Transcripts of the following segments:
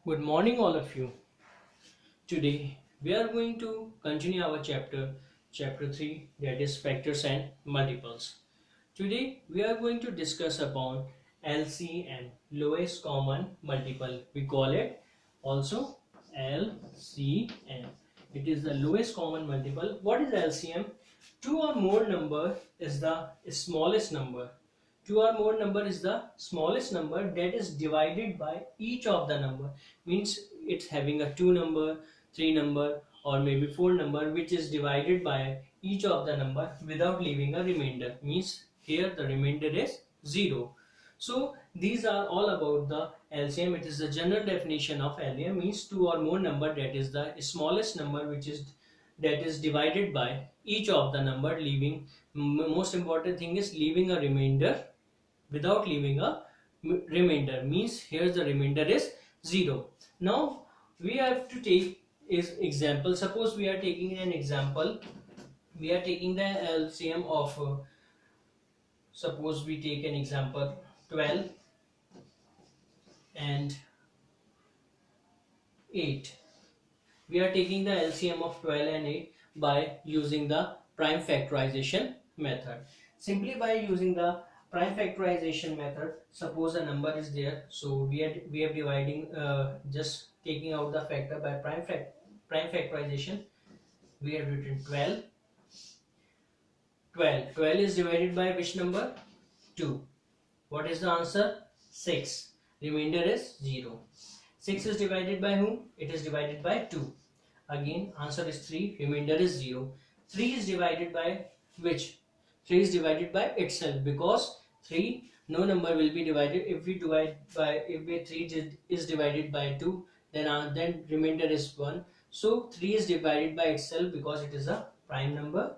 Good morning, all of you. Today we are going to continue our chapter 3, that is factors and multiples. Today we are going to discuss upon LCM, lowest common multiple. We call it also LCM. It is the lowest common multiple. What is LCM? Two or more number is the smallest number. Two or more number is the smallest number that is divided by each of the number. Means it's having a 2 number, 3 number, or maybe 4 number, which is divided by each of the number without leaving a remainder. Means here the remainder is 0. So these are all about the LCM. It is the general definition of LCM, means two or more number, that is the smallest number that is divided by each of the number, leaving most important thing is leaving a remainder. Without leaving a remainder, means here the remainder is 0. Now we have to take is example. Suppose we are taking an example. We are taking the LCM of suppose we take an example 12 and 8. We are taking the LCM of 12 and 8 by using the prime factorization method. Simply by using the prime factorization method, suppose a number is there, so we are dividing, just taking out the factor by prime factorization. We have written 12. 12 is divided by which number? 2. What is the answer? 6. Remainder is 0. 6 is divided by whom? It is divided by 2. Again answer is 3. Remainder is 0. 3 is divided by which? 3 is divided by itself, because 3, no number will be divided. If 3 is divided by 2, then remainder is 1. So 3 is divided by itself because it is a prime number.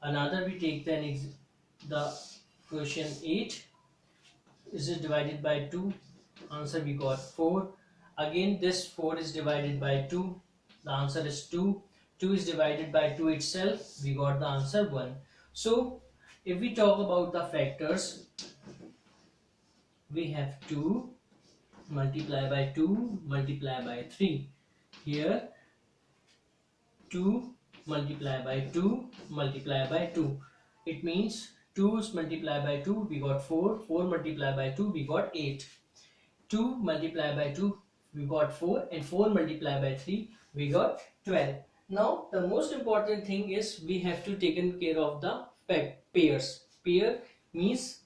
Another we take the question 8. Is it divided by 2? Answer we got 4. Again this 4 is divided by 2. The answer is 2. 2 is divided by 2 itself. We got the answer 1. So if we talk about the factors, we have 2 multiply by 2 multiply by 3. Here 2 multiply by 2 multiply by 2. It means 2 multiply by 2 we got 4. 4 multiply by 2 we got 8. 2 multiply by 2 we got 4, and 4 multiply by 3 we got 12. Now the most important thing is we have to taken care of the pairs. Pair means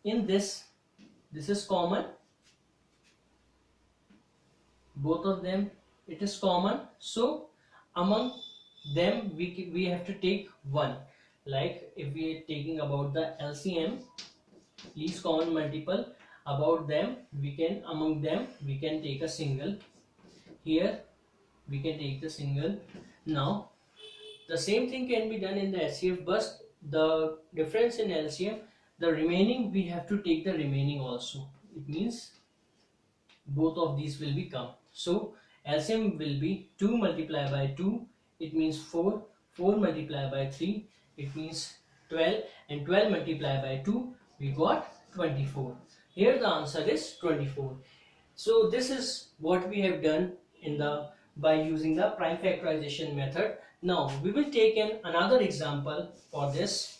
in this is common, both of them it is common, so among them we have to take one. Like if we are taking about the LCM, least common multiple, about them among them we can take a single. Here we can take the single. Now the same thing can be done in the HCF, but the difference in LCM, the remaining we have to take the remaining also. It means both of these will become. So LCM will be 2 multiplied by 2, it means 4. 4 multiplied by 3, it means 12, and 12 multiplied by 2 we got 24. Here the answer is 24. So this is what we have done by using the prime factorization method. Now we will take another example for this.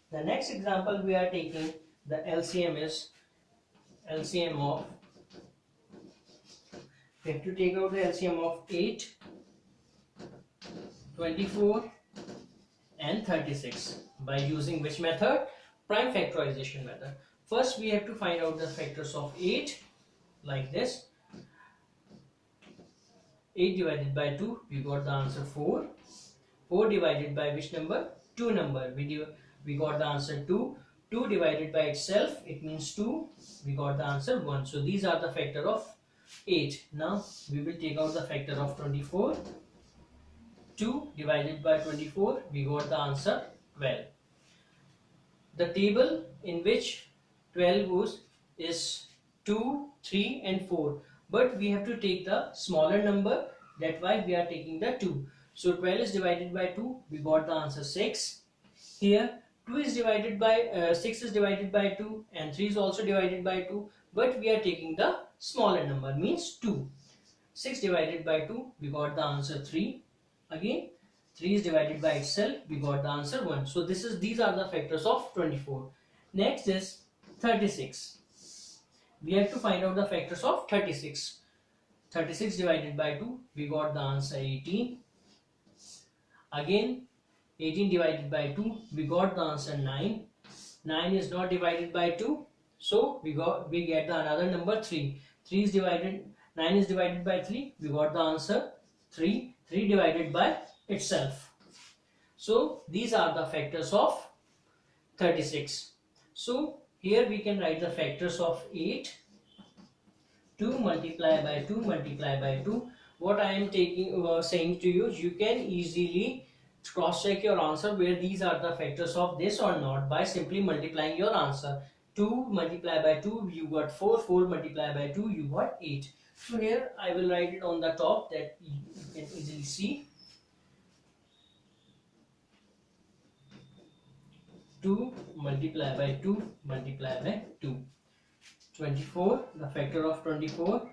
The next example we are taking, the LCM is LCM of, we have to take out the LCM of 8, 24 and 36 by using which method? Prime factorization method. First we have to find out the factors of 8, like this. 8 divided by 2, we got the answer 4. 4 divided by which number? 2 number. We got the answer 2. 2 divided by itself, it means 2. We got the answer 1. So these are the factor of 8. Now we will take out the factor of 24. 2 divided by 24, we got the answer 12. The table in which 12 goes is 2, 3 and 4. But we have to take the smaller number, that's why we are taking the 2. So 12 is divided by 2, we got the answer 6. Here 2 is divided by 6 is divided by 2 and 3 is also divided by 2, but we are taking the smaller number, means 2. 6 divided by 2, we got the answer 3. Again 3 is divided by itself, we got the answer 1. So these are the factors of 24. Next is 36. We have to find out the factors of 36. 36 divided by 2, we got the answer 18. Again 18 divided by 2, we got the answer 9. 9 is not divided by 2, so we get the another number 3. 3 is divided 9 is divided by 3, we got the answer 3. 3 divided by itself. So these are the factors of 36. So here we can write the factors of 8. 2 multiply by 2 multiply by 2. What I am saying to you, you can easily cross check your answer where these are the factors of this or not by simply multiplying your answer. 2 multiply by 2, you got 4. 4 multiply by 2, you got 8. So here I will write it on the top that you can easily see. 2 multiply by 2 multiply by 2. 24, the factor of 24.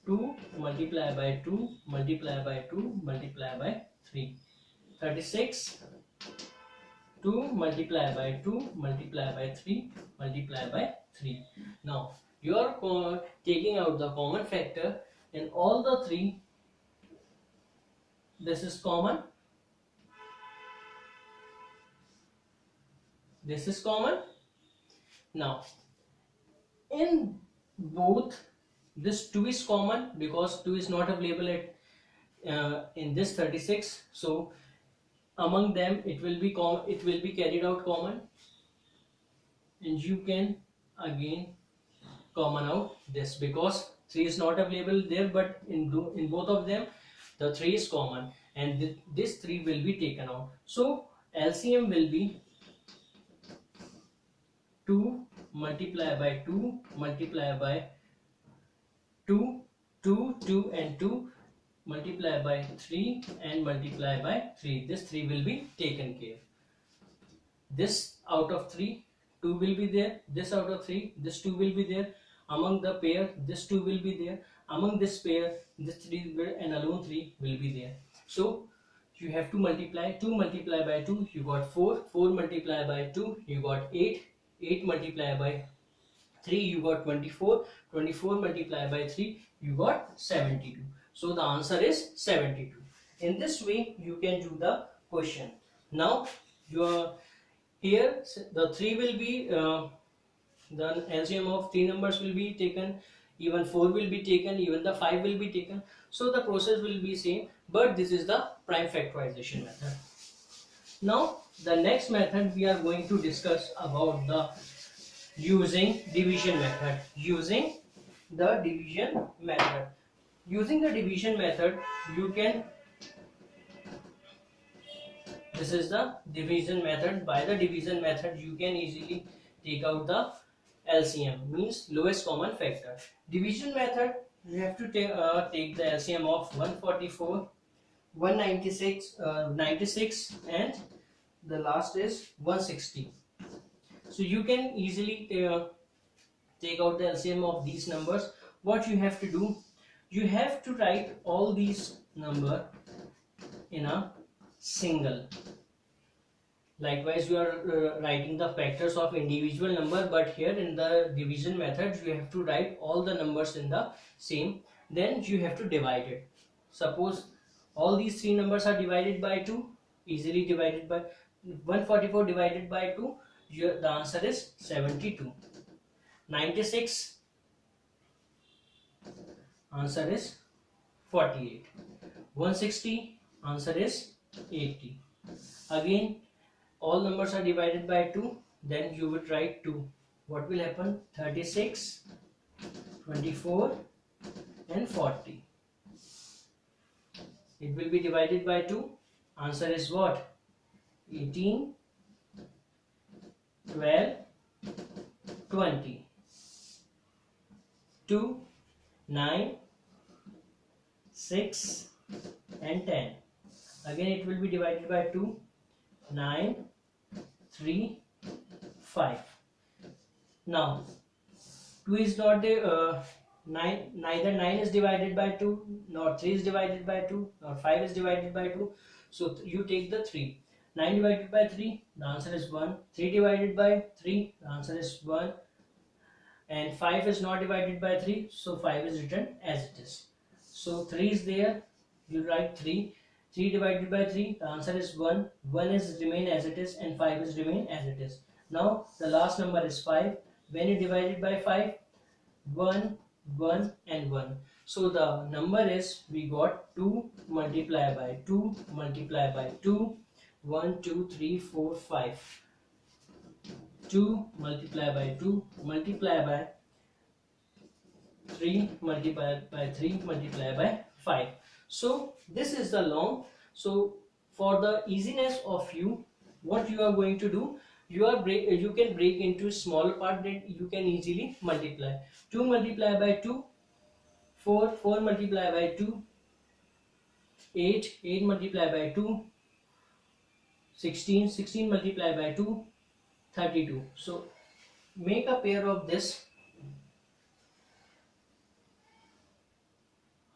2 multiply by 2 multiply by 2 multiply by 3. 36. 2 multiply by 2 multiply by 3 multiply by 3. Now you are taking out the common factor in all the three. This is common, this is common. Now in both, this 2 is common because 2 is not available at in this 36. So among them it will be carried out common, and you can again common out this because 3 is not available there, but in both of them the 3 is common, and this 3 will be taken out. So LCM will be 2 multiply by 2 multiply by 2, 2, 2 and 2 multiply by 3 and multiply by 3. This 3 will be taken care. This out of 3, 2 will be there. This out of 3, this 2 will be there. Among the pair, this 2 will be there. Among this pair, this 3 will, and alone 3 will be there. So you have to multiply. 2 multiply by 2, you got 4. 4 multiply by 2, you got 8. 8 multiply by 3, you got 24. 24 multiply by 3, you got 72. So the answer is 72. In this way you can do the question. Now here the 3 will be the LCM of 3 numbers will be taken, even 4 will be taken, even the 5 will be taken. So the process will be same, but this is the prime factorization method. Now the next method we are going to discuss about the using division method. Using the division method. Using the division method, you can, this is the division method. By the division method you can easily take out the LCM, means lowest common factor. Division method, you have to take the LCM of 144, 196, 96 and the last is 160. So you can easily take out the LCM of these numbers. What you have to do, you have to write all these number in a single. Likewise you are writing the factors of individual number, but here in the division method you have to write all the numbers in the same. Then you have to divide it. Suppose all these three numbers are divided by 2, easily divided by 144 divided by 2, the answer is 72. 96, answer is 48. 160, answer is 80. Again all numbers are divided by 2, then you would write 2. What will happen? 36, 24 and 40. It will be divided by 2. Answer is what? 18, 12, 20. 2, 9, 6 and 10. Again it will be divided by 2. 9, 3, 5. Now 2 is not the 9, neither 9 is divided by 2, nor 3 is divided by 2, nor 5 is divided by 2. So you take the 3. 9 divided by 3, the answer is 1. 3 divided by 3, the answer is 1. And 5 is not divided by 3, so 5 is written as it is. So 3 is there, you write 3. 3 divided by 3, the answer is 1. 1 is remain as it is, and 5 is remain as it is. Now the last number is 5. When you divide it by 5, 1, 1 and 1. So the number is, we got 2 multiplied by 2 multiplied by 2, 1, 2, 3, 4, 5. 2 multiplied by 2 multiplied by 3 multiplied by 3 multiplied by 5. So this is the long. So for the easiness of you, what you are going to do, you can break into small part that you can easily multiply. 2 multiplied by 2, 4, 4 multiplied by 2, 8, 8 multiplied by 2, 16, 16 multiplied by 2, 32. So make a pair of this.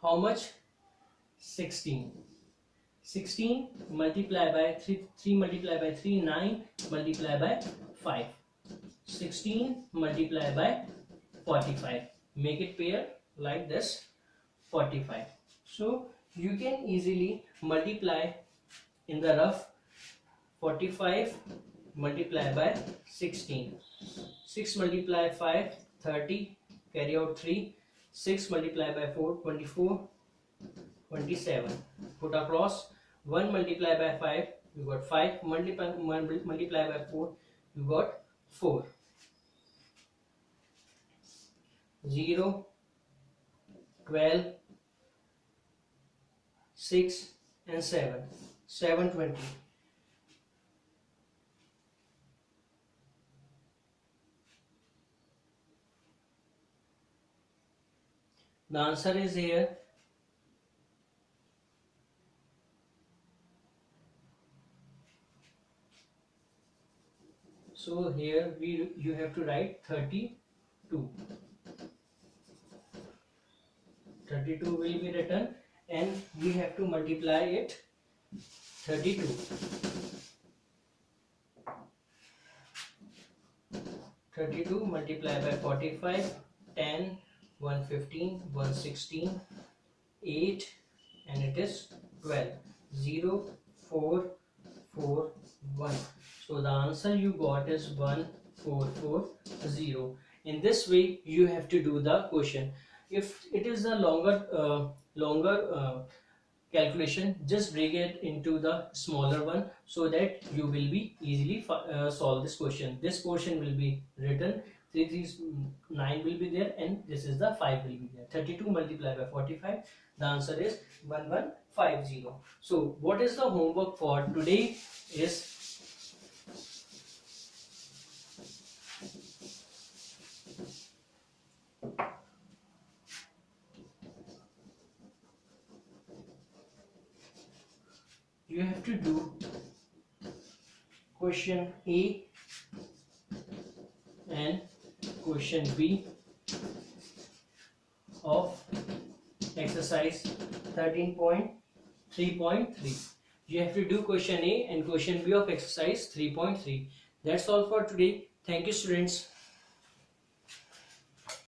How much? 16. 16 multiplied by 3, 3 multiplied by 3, 9 multiplied by 5. 16 multiplied by 45. Make it pair like this, 45. So you can easily multiply in the rough. 45 multiplied by 16. 6 multiplied 5, 30. Carry out 3. 6 multiplied by 4, 24. 27. Put across. 1 multiplied by 5, you got 5. Multiply by 4, you got 4. 0, 12, 6 and 7. 720. The answer is here. So here you have to write 32. 32 will be written, and we have to multiply it. 32. 32 multiplied by 45, 10, 115, 116, 8, and it is 12. 0, 4, 4, 1. So the answer you got is 1440. In this way you have to do the question. If it is a longer calculation, just break it into the smaller one, so that you will be easily solve this question. This portion will be written, 3 3 9 will be there, and this is the 5 will be there. 32 multiplied by 45, the answer is 1150. So what is the homework for today is, you have to do question A and question B of exercise 13.3.3. You have to do question A and question B of exercise 3.3. That's all for today. Thank you, students.